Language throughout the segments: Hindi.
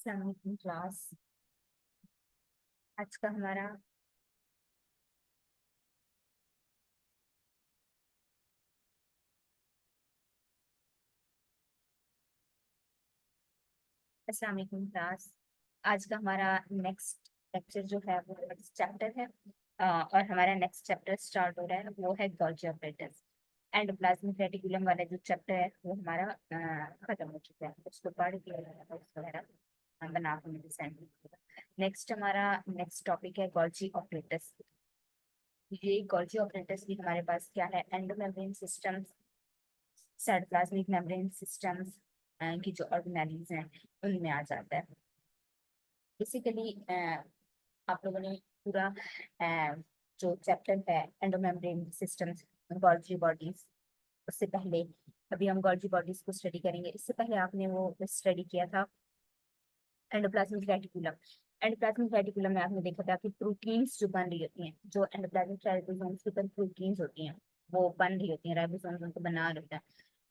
अस्सलामुअलैकुम क्लास। आज का हमारा अस्सलामुअलैकुम क्लास। आज का हमारा नेक्स्ट लेक्चर जो है वो नेक्स्ट चैप्टर है। और हमारा नेक्स्ट चैप्टर स्टार्ट हो रहा है, वो है गोल्गी ऑपरेटर्स। एंडोप्लाज्मिक रेटिकुलम वाला जो चैप्टर है वो हमारा खत्म हो चुका है, उसको पढ़ के नोट्स वगैरह बना के मुझे सेंड कीजिएगा। नेक्स्ट हमारा नेक्स्ट टॉपिक है गोल्गी ऑपरेटर्स। ये गोल्गी ऑपरेटर्स भी हमारे पास क्या है, endomembrane systems, cytoplasmic membrane systems की जो ऑर्गेनेलीज हैं उनमें आ जाता है। बेसिकली आप लोगों ने पूरा जो चैप्टर है एंडोमेम्ब्रेन सिस्टम्स, गोल्गी बॉडीज, उससे पहले अभी हम गोल्गी बॉडीज को स्टडी करेंगे। इससे पहले आपने वो स्टडी किया था एंडोप्लाज्मिक रेटिकुलम। एंडोप्लाज्मिक रेटिकुलम में आपने देखा था कि प्रोटीन्स जो बन रही होती हैं, जो एंडोप्लाज्मिक राइबोसोम्स के ऊपर प्रोटीन्स होती हैं वो बन रही होती हैं, राइबोसोम्स उनको बना रहे होते हैं।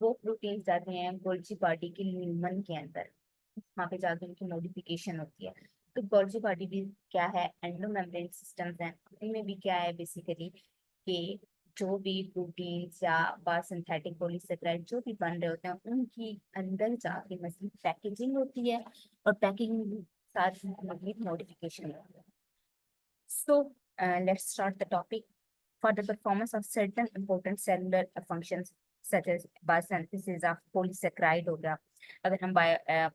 वो प्रोटीन्स जाते हैं गोल्गी बॉडी के ल्यूमन के अंदर, वहाँ पे जाके उनकी मॉडिफिकेशन होती है। तो गोल्गी बॉडी भी क्या है, एंडोमेम्ब्रेन सिस्टम्स हैं। इनमें भी क्या है बेसिकली कि जो भी प्रोटीन्स या सिंथेटिक पॉलीसेकेराइड जो भी बन रहे होते हैं उनकी अंदर जाके मजीद पैकेजिंग होती है, और पैकेजिंग के साथ मजीद मॉडिफिकेशन होती है। So, let's start the topic. For the performance of certain important cellular functions such as biosynthesis of polysaccharide हो गया, अगर हम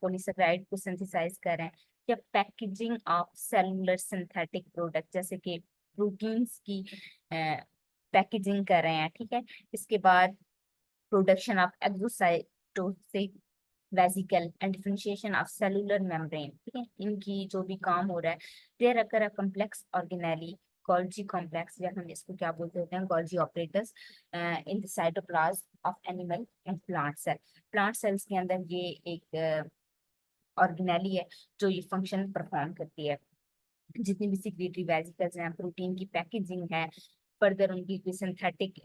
पॉलीसेकेराइड को सिंथेसाइज कर रहे हैं, या packaging of cellular synthetic product जैसे कि प्रोटीन्स की पैकेजिंग कर रहे हैं, ठीक है। इसके बाद production of exocytosis vesicle and differentiation of cellular membrane, ठीक है, इनकी जो भी काम हो रहा है, there occur a complex organelle Golgi complex, या हम इसको क्या बोलते होते हैं, Golgi operators in the cytoplasm of animal and plant cell. Plant cells के अंदर ये एक ऑर्गेनेली है जो ये फंक्शन परफॉर्म करती है। जितनी भी सिक्रेटरी वेसिकल्स हैं, प्रोटीन की पैकेजिंग है, फर्दर उनकी कोई सिंथेटिक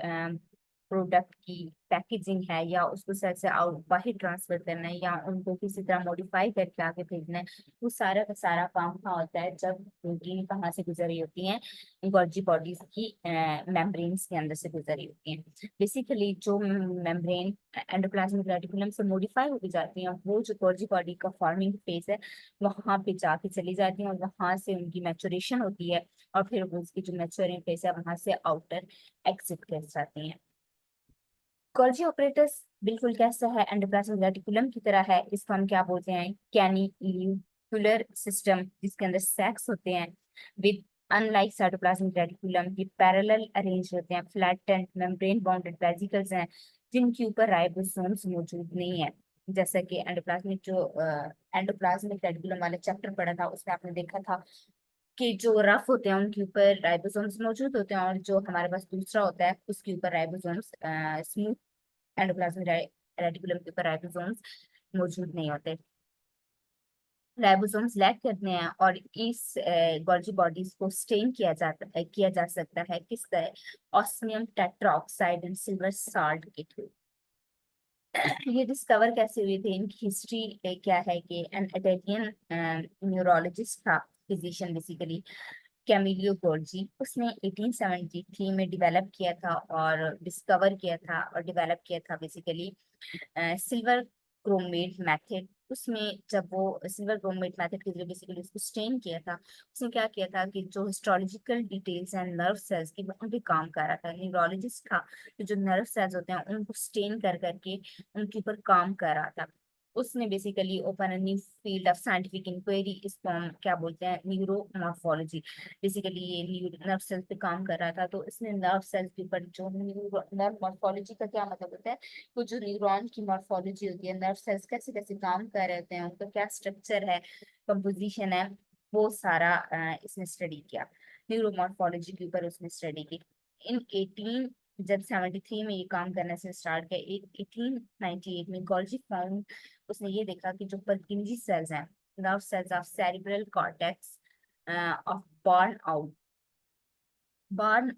प्रोडक्ट की पैकेजिंग है, या उसको सेल से आउट बाहर ट्रांसफर करना है, या उनको किसी तरह मॉडिफाई करके आगे भेजना है, वो सारा का सारा काम कहाँ होता है, जब प्रोटीन कहाँ से गुजर रही होती हैं, गोल्गी बॉडीज की मेम्ब्रेन्स के अंदर से गुजर रही होती हैं। बेसिकली जो मेम्ब्रेन एंडोप्लाज्मिक रेटिकुलम से मॉडिफाई होती जाती हैं, वो जो गोल्गी बॉडी का फॉर्मिंग फेज है वहां पे जाके चली जाती हैं, और वहां से उनकी मैचुरेशन होती है, और फिर वो उसकी जो मैच्योरिंग फेज है वहां से आउटर एग्जिट कर जाती हैं। गोल्गी ऑपरेटर्स बिल्कुल कैसा है, एंडोप्लाज्मिक रेटिकुलम की तरह है। इसको हम क्या बोलते हैं, कैनिक्युलर सिस्टम, जिसके अंदर सैक्स होते हैं विद अनलाइक साइटोप्लाज्मिक रेटिकुलम ये पैरेलल अरेंज होते हैं, फ्लैटेंड मेम्ब्रेन बाउंडेड वेसिकल्स हैं जिनके ऊपर राइबोसोम्स मौजूद नहीं है। जैसा कि एंडोप्लाज्मिक रेटिकुलम वाले चैप्टर पढ़ा था, उसमें आपने देखा था कि जो रफ होते हैं उनके ऊपर राइबोसोम्स मौजूद होते हैं, और जो हमारे पास दूसरा होता है उसके ऊपर राइबोसोम्स, स्मूथ एंडोप्लाज्मिक रेटिकुलम के ऊपर राइबोसोम्स मौजूद नहीं होते, राइबोसोम्स लैक करते हैं। और इस गोल्गी बॉडीज को स्टेन किया जा सकता है किस तरह, osmium tetroxide and silver salt के थ्रू। ये डिस्कवर कैसे हुए थे, इनकी हिस्ट्री क्या है कि एन इटालियन न्यूरोलॉजिस्ट था, फिजिशियन बेसिकली, कैमिलियो गोल्जी, उसने 1873 में डेवलप किया था और डिस्कवर किया था और डेवलप किया था बेसिकली सिल्वर क्रोमेट मेथड। उसमें जब वो सिल्वर क्रोमेट मेथड के जरिए बेसिकली उसको स्टेन किया था, उसने क्या किया था कि जो हिस्टोलॉजिकल डिटेल्स हैं नर्व सेल्स की वो उन पे काम कर रहा था, न्यूरोलॉजिस्ट था, तो जो नर्व सेल्स होते हैं उनको स्टेन कर करके उनके ऊपर काम कर रहा था। उसने basically open new field of scientific inquiry, इसको हम क्या बोलते हैं, न्यूरोमॉर्फोलॉजी। बेसिकली ये नर्व सेल्स पे काम कर रहा था, तो इसने नर्व सेल्स के ऊपर जो नर्व मॉर्फोलॉजी का क्या मतलब होता है, वो जो न्यूरॉन की मॉर्फोलॉजी होती है, नर्व सेल्स कैसे कैसे काम कर रहे होते हैं, उनका क्या स्ट्रक्चर है, कंपोजिशन है, वो सारा इसने स्टडी किया। न्यूरोमॉर्फोलॉजी के ऊपर उसने स्टडी की। इन 18 जब 73 में ये काम करने से स्टार्ट किया, 1898 में गोल्जी फाउंड, उसने ये देखा कि जो पर्किंजी सेल्स हैं, nerve cells of cerebral cortex of burn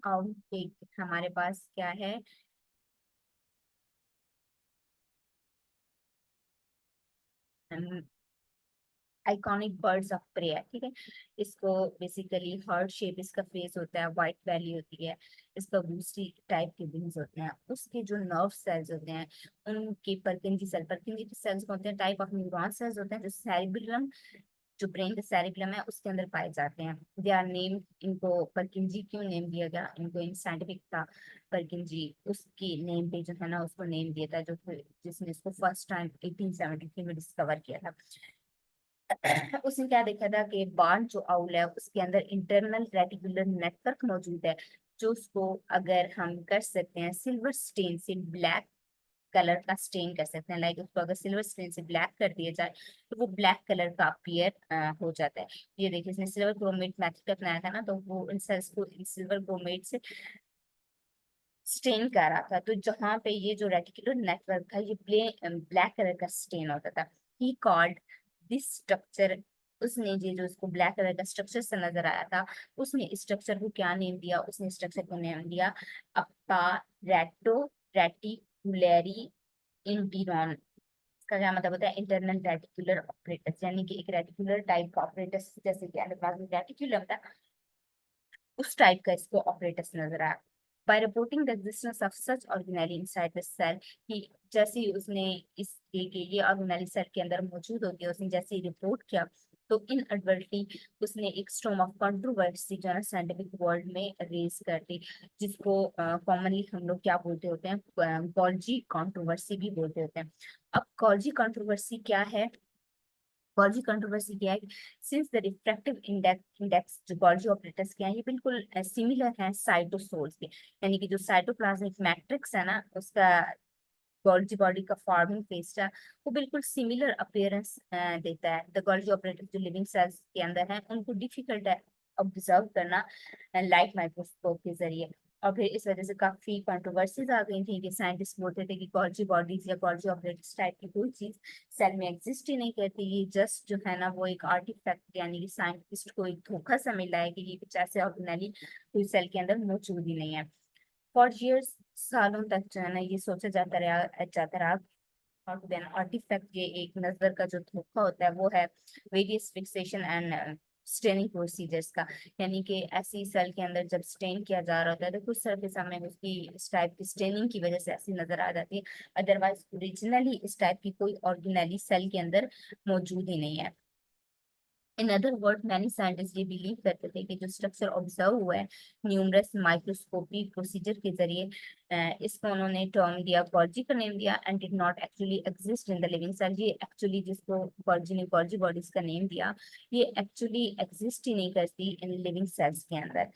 out एक हमारे पास क्या है, आइकॉनिक बर्ड्स ऑफ प्रे है, ठीक है। इसको बेसिकली हार्ट शेप इसका फेस होता है, वाइट बैली होती है, इसका बूस्टी टाइप के विंग्स होते हैं, उसके जो नर्व सेल्स होते हैं उनके परकिंजी सेल्स होते हैं, टाइप ऑफ न्यूरॉन सेल्स होते हैं जो सेरिबेलम, जो ब्रेन का सेरिबेलम है उसके अंदर पाए जाते हैं। दे आर नेम, इनको परकिंजी क्यों नेम दिया गया, इनको इन साइंटिफिक था परकिंजी, उसकी नेम पे जो है ना उसको नेम दिया था, जो जिसने इसको फर्स्ट टाइम 1873 में डिस्कवर किया था। उसने क्या देखा था कि बार्न जो आउल है उसके अंदर इंटरनल रेटिकुलर नेटवर्क मौजूद है, जो उसको अगर हम कर सकते हैं सिल्वर स्टेन से ब्लैक कलर का स्टेन कर सकते हैं, लाइक उसको अगर सिल्वर स्टेन से ब्लैक कर दिया जाए तो वो ब्लैक कलर का अपीयर हो जाता है। ये देखिए इसने सिल्वर क्रोमेट मेथड अपनाया था ना, तो वो इन सेल्स को सिल्वर क्रोमेट से स्टेन कर रहा था, तो जहाँ पे ये जो रेटिकुलर नेटवर्क था ये ब्लैक कलर का स्टेन होता था। ही कॉल्ड दिस स्ट्रक्चर, उसने ये जो उसको ब्लैक कलर का स्ट्रक्चर से नजर आया था, उसने इस स्ट्रक्चर को क्या नेम दिया, उसने स्ट्रक्चर को नेम दिया अपारेटो रेटिकुलरी इंटीरॉन। इसका क्या मतलब होता है, इंटरनल रेटिकुलर ऑपरेटस, यानी कि एक रेटिकुलर टाइप का ऑपरेटस, जैसे कि रेटिकुलम था उस टाइप का इसको ऑपरेटस नजर आया। By reporting the existence of such organelle inside the cell, कि जैसे ही उसने इस ये ऑर्गेनेली सेल के अंदर मौजूद होती है, उसने जैसे ही रिपोर्ट किया तो इनएडवर्टली उसने एक स्टॉर्म ऑफ कंट्रोवर्सी जो है ना साइंटिफिक वर्ल्ड में रेज कर दी, जिसको कॉमनली हम लोग क्या बोलते होते हैं, गॉल्जी कंट्रोवर्सी भी बोलते होते हैं। अब गॉल्जी कंट्रोवर्सी क्या है, गॉल्जी कंट्रोवर्सी क्या है, सिंस द रिफ्रैक्टिव इंडेक्स जो गॉल्जी ऑपरेटर्स के हैं ये बिल्कुल सिमिलर हैं साइटोसोल्स के, यानी कि जो साइटोप्लाज्मिक मैट्रिक्स है ना उसका गॉल्जी बॉडी का फॉर्मिंग फेस है वो बिल्कुल सिमिलर अपीयरेंस देता है। द गॉल्जी ऑपरेटर्स जो लिविंग सेल्स के अंदर हैं उनको डिफिकल्ट है ऑब्जर्व करना लाइट माइक्रोस्कोप के जरिए, और फिर इस वजह से काफी कंट्रोवर्सीज आ गई थी कि साइंटिस्ट बोलते थे कि गॉल्जी बॉडीज या गॉल्जी ऑपरेटर्स टाइप की कोई चीज सेल में एग्जिस्ट ही नहीं करती, ये जस्ट जो है ना वो एक आर्टिफैक्ट, यानी कि साइंटिस्ट को एक धोखा सा मिला है कि ये कुछ ऐसे ऑर्गेनेली कोई सेल के अंदर मौजूद ही नहीं है। फॉर years, सालों तक जो है ना ये सोचा जाता रहा और देन आर्टिफैक्ट, ये एक नजर का जो धोखा होता है वो है various fixation and staining procedures का, यानी कि ऐसी सेल के अंदर जब स्टेन किया जा रहा होता है तो कुछ सरफेस हमें उसकी इस टाइप की स्टेनिंग की वजह से ऐसी नजर आ जाती है, अदरवाइज ओरिजिनली इस टाइप की कोई ऑर्गेनेली सेल के अंदर मौजूद ही नहीं है। In other word many scientist ये बिलीव करते थे कि जो स्ट्रक्चर ऑब्जर्व हुआ है न्यूमरस माइक्रोस्कोपी प्रोसीजर के जरिए, इसको उन्होंने टर्म दिया, गॉल्जी का नेम दिया, and did not actually exist in the living cell. ये एक्चुअली जिसको गॉल्जी ने गॉल्जी बॉडीज का नेम दिया ये एक्चुअली एग्जिस्ट ही नहीं करती इन लिविंग सेल्स के अंदर।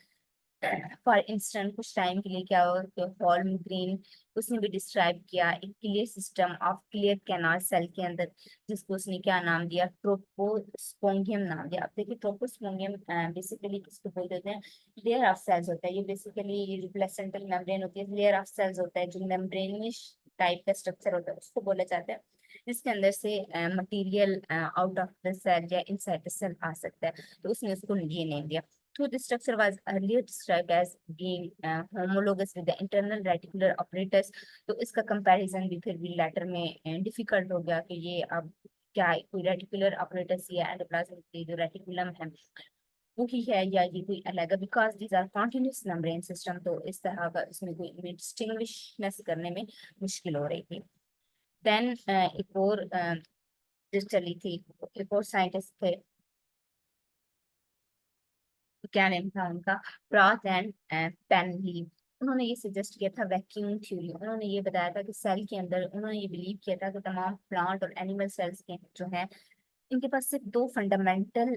फॉर इंस्टेंट कुछ टाइम के लिए क्या हो तो हॉल्म ग्रीन, उसने भी डिस्क्राइब किया एक clear system of clear canal cell के अंदर, जिसको उसने क्या नाम दिया, ट्रोपोस्पोंगियम नाम दिया। आप देखिए ट्रोपोस्पोंगियम बेसिकली किसको बोल देते हैं, लेयर ऑफ सेल्स होता है ये, बेसिकली ये जो प्लेसेंटल मेम्ब्रेन होती है लेयर ऑफ सेल्स होता है, जो मेम्ब्रेनिश टाइप का स्ट्रक्चर होता है उसको बोला जाता है, जिसके अंदर से material out of the cell या इनसाइड द सेल आ सकता है, तो उसने उसको ये नेम दिया। So the structure was earlier described as being homologous with the internal reticular apparatus। तो इसका कंपैरिजन भी फिर भी लेटर में डिफिकल्ट हो गया कि ये अब क्या कोई रेटिकुलर अपरेटस या एंडोप्लाज्मिक जो रेटिकुलम है वो ही है या ये कोई अलग है, because these are continuous membrane system, तो इस तरह का इसमें कोई डिस्टिंग्विशनेस करने में मुश्किल हो रही थी। देन एक और जो चली थी, एक और साइंटिस्ट थे, क्या नेम था उनका, प्रॉथ एंड पेनली। उन्होंने ये सजेस्ट किया था वैक्यूम थ्योरी, उन्होंने ये बताया था कि सेल के अंदर, उन्होंने ये बिलीव किया था कि तमाम प्लांट और एनिमल सेल्स के जो हैं इनके पास सिर्फ दो फंडामेंटल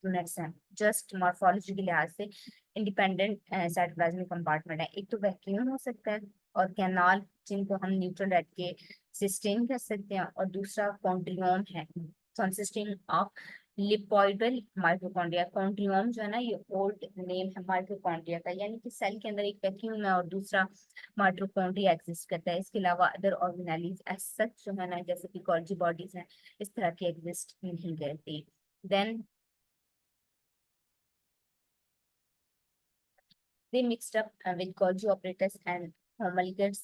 यूनिट्स हैं, जस्ट मॉर्फोलॉजी के लिहाज से इंडिपेंडेंट साइटोप्लाज्मिक कंपार्टमेंट है, एक तो वैक्यूम हो सकता है और कैनाल जिनको हम न्यूट्रल रेट के सिस्टीन कह सकते हैं, और दूसरा कॉन्ट्रियोम है कंसिस्टिंग ऑफ लिपोइडल माइटोकॉन्ड्रिया। कॉन्ट्रियोम जो है ना ये ओल्ड नेम है माइटोकॉन्ड्रिया का, यानी कि सेल के अंदर एक वैक्यूम है और दूसरा माइटोकॉन्ड्रिया एग्जिस्ट करता है, इसके अलावा अदर ऑर्गेनेलीज एज सच जो है ना जैसे कि गोल्जी बॉडीज हैं इस तरह की एग्जिस्ट नहीं करती। Then they mixed up with Golgi operators and homologous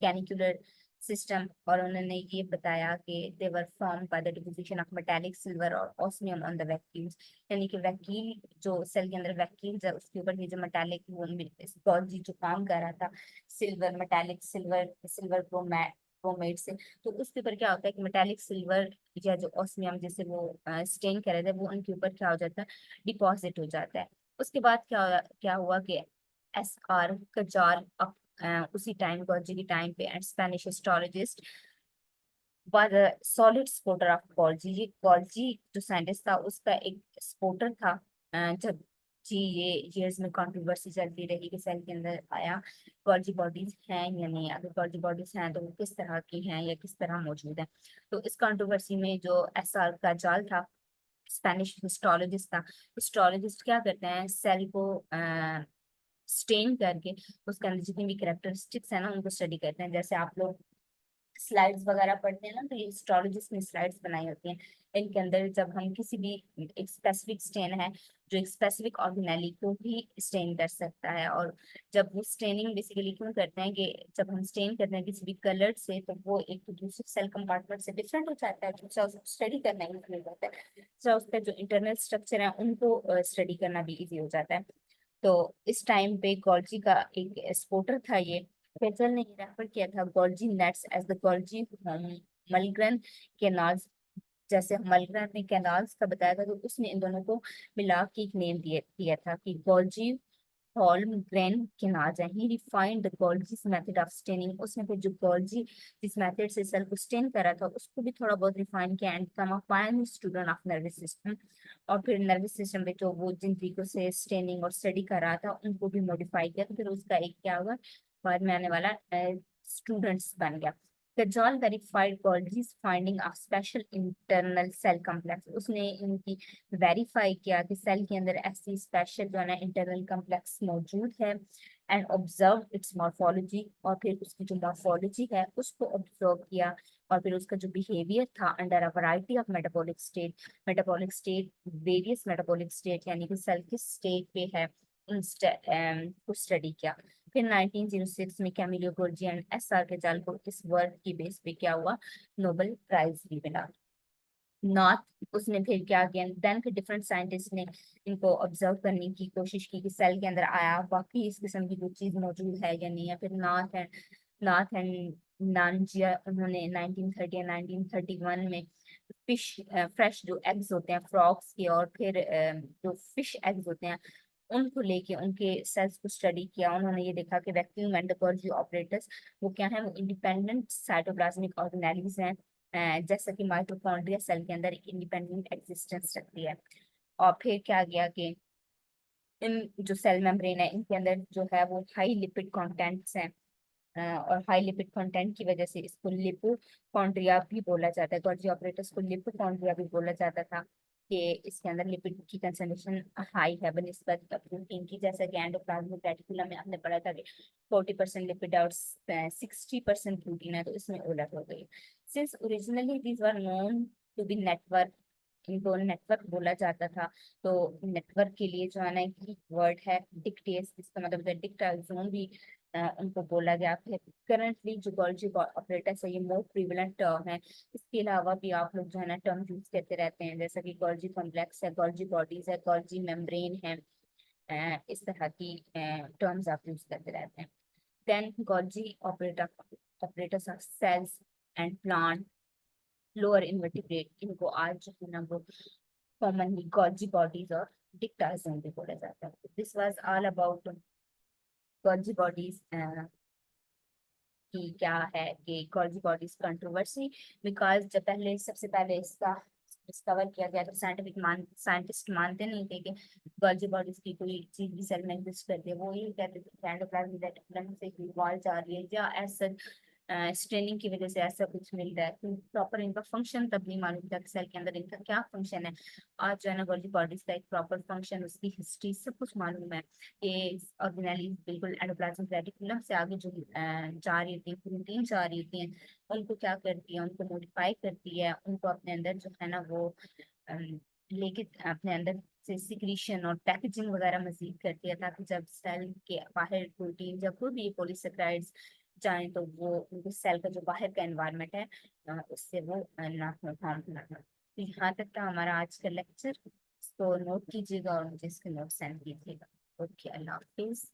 canicular system, और उन्होंने ये बताया कि they were form by the deposition of metallic silver और ऑस्मियम ऑन द वैक्यूल्स, यानी कि वैक्यूल जो सेल के अंदर वैक्यूल्स है उसके ऊपर ये जो मेटालिक वो गॉल्जी जो काम कर रहा था silver metallic silver silver chromate से, तो उसके ऊपर क्या होता है कि मेटालिक सिल्वर या जो ऑस्मियम जिसे वो स्टेन कर रहे थे वो उनके ऊपर क्या हो जाता है, डिपॉजिट हो जाता है। उसके बाद क्या हुआ कि SR कजाल उसी टाइम गॉल्जी के टाइम पे and Spanish histologist was a solid supporter of Golgi. ये गॉल्जी जो साइंटिस्ट था उसका एक सपोर्टर था। जब जी ये years में कंट्रोवर्सी चलती रही कि सेल के अंदर आया गॉल्जी बॉडीज हैं या नहीं, अगर गॉल्जी बॉडीज हैं तो वो किस तरह की हैं या किस तरह मौजूद है। तो इस कंट्रोवर्सी में जो SR का जाल था, स्पेनिश हिस्टोलॉजिस्ट था, हिस्टोलॉजिस्ट क्या करते हैं सेल को स्टेन करके उसके अंदर जितनी भी कैरेक्टरिस्टिक्स है ना उनको स्टडी करते हैं। जैसे आप लोग स्लाइड्स वगैरह पढ़ते हैं ना, तो ये हिस्टोलॉजिस्ट ने स्लाइड्स बनाई होती हैं। इनके अंदर जब हम किसी भी एक स्पेसिफिक स्टेन है जो एक स्पेसिफिक ऑर्गेनेली को भी स्टेन कर सकता है, और जब वो स्टेनिंग बेसिकली क्यों करते हैं कि जब हम स्टेन करते हैं किसी भी कलर से तो वो एक तो दूसरे सेल कंपार्टमेंट से डिफरेंट हो जाता है, दूसरा उसको स्टडी करना इजी हो जाता है, दूसरा उसका जो इंटरनल स्ट्रक्चर है उनको स्टडी करना भी इजी हो जाता है। तो इस टाइम पे गॉल्जी का एक एक्सपोर्टर था ये, फेजल ने रेफर किया था Golgi nets as the Golgi Holmgren canals. जैसे मलग्रेन ने कैनाल्स का बताया था तो उसने इन दोनों को मिला के एक नेम दिया था कि गॉल्जी Holmgren कैनाल्स है। He refined the Golgi's method of staining. उसने फिर जो गॉल्जी जिस मेथड से सेल को स्टेन करा था उसको भी थोड़ा बहुत रिफाइन किया and become a pioneer student of nervous system. और फिर नर्वस सिस्टम में जो वो जिन तरीकों से स्टेनिंग और स्टडी कर रहा था उनको भी मॉडिफाई किया, तो फिर उसका एक क्या होगा बाद में आने वाला स्टूडेंट्स बन गया। Kajal verified Golgi's finding of special internal cell complex। उसने इनकी वेरीफाई किया कि सेल के अंदर ऐसी स्पेशल जो है ना इंटरनल कम्प्लेक्स मौजूद है एंड ऑब्जर्व इट्स मॉर्फोलॉजी। और फिर उसकी जो मॉर्फोलॉजी है उसको ऑब्जर्व किया, और फिर उसका जो बिहेवियर था under a variety of metabolic state various metabolic state, यानी कि सेल किस स्टेट पे है को स्टडी किया। फिर 1906 में कैमिलो गोल्जी एंड SR के जाल को इस वर्क की बेस पे क्या हुआ, नोबेल प्राइज भी मिला। नॉर्थ उसने फिर क्या किया, देन फिर डिफरेंट साइंटिस्ट ने इनको ऑब्जर्व करने की कोशिश की कि सेल के अंदर आया बाकी इस किस्म की कोई चीज मौजूद है या नहीं है। फिर नॉर्थ एंड नानजिया उन्होंने 1930 या 1931 में फिश फ्रेश जो एग्स होते हैं फ्रॉग्स के, और फिर जो फिश एग्स होते हैं उनको लेके उनके सेल्स को स्टडी किया। उन्होंने ये देखा कि वैक्यूम एंड गोल्जी ऑपरेटर्स वो क्या है, वो इंडिपेंडेंट साइटोप्लाज्मिक ऑर्गेनेल्स हैं। जैसा कि माइटोकॉन्ड्रिया सेल के अंदर एक इंडिपेंडेंट एग्जिस्टेंस रखती है। और फिर क्या गया कि इन जो सेल मेम्ब्रेन है इनके अंदर जो है वो हाई लिपिड कंटेंट्स हैं, और हाई लिपिड कंटेंट की वजह से इसको लिपोकॉन्ड्रिया भी बोला जाता है। गोल्जी ऑपरेटर्स को लिपोकॉन्ड्रिया भी बोला जाता था कि इसके अंदर लिपिड की कंसंट्रेशन हाई है बनिस्बत प्रोटीन की। जैसा कि एंडोप्लाज्मिक रेटिकुलम में आपने पढ़ा था कि 40% लिपिड और 60% प्रोटीन है, तो इसमें उलट हो गई। Since originally these were known to be network, इनको नेटवर्क बोला जाता था। तो नेटवर्क के लिए जो है ना एक वर्ड है डिक्टेस, इसका मतलब है डिक्टाजोन भी उनको बोला गया है। करंटली जो गोल्जी ऑपरेटर्स है ये मोर प्रिवलेंट टर्म है। इसके अलावा भी आप लोग जो है ना टर्म यूज करते रहते हैं, जैसा कि गोल्जी कॉम्प्लेक्स है, गोल्जी बॉडीज है, गोल्जी मेम्ब्रेन है, इस तरह की टर्म्स आप यूज करते रहते हैं। Then Golgi operators of cells and plant lower invertebrate, इनको आज जो है ना वो कॉमनली गोल्जी बॉडीज और डिक्टाजोन भी बोला जाता है। This was all about Golgi bodies कि क्या है कि गोल्जी बॉडीज कंट्रोवर्सी, बिकॉज जब पहले सबसे पहले इसका डिस्कवर किया गया तो साइंटिस्ट मानते नहीं थे कि गोल्जी बॉडीज की कोई चीज भी सेल में एग्जिस्ट करती है। वो ये कहते थे कि एंडोप्लाज्मिक रेटिकुलम से कोई वॉल जा रही है या ऐसा स्ट्रेनिंग की वजह से ऐसा कुछ मिल रहा है, तो प्रॉपर इनका फंक्शन तब नहीं मालूम था कि सेल के अंदर इनका क्या फंक्शन है। आज जो है ना गोल्जी बॉडीज का एक प्रॉपर फंक्शन उसकी हिस्ट्री सब कुछ मालूम है। ये ऑर्गेनेली बिल्कुल एंडोप्लाज्मिक रेटिकुलम से आगे जो जा रही होती है प्रोटीन जा रही होती है उनको क्या करती है, उनको मॉडिफाई करती है, उनको अपने अंदर जो है ना वो लेके अपने अंदर से सिक्रीशन और पैकेजिंग वगैरह मजीद करती है, ताकि जब सेल के बाहर प्रोटीन जब भी पॉलीसेक्राइड्स जाए तो वो उनके सेल का जो बाहर का एनवायरनमेंट है उससे वो ना हार्म ना हो। तो यहाँ तक का हमारा आज का लेक्चर, इसको नोट कीजिएगा और मुझे इसके नोट सेंड कीजिएगा। ओके, अल्लाह हाफिज।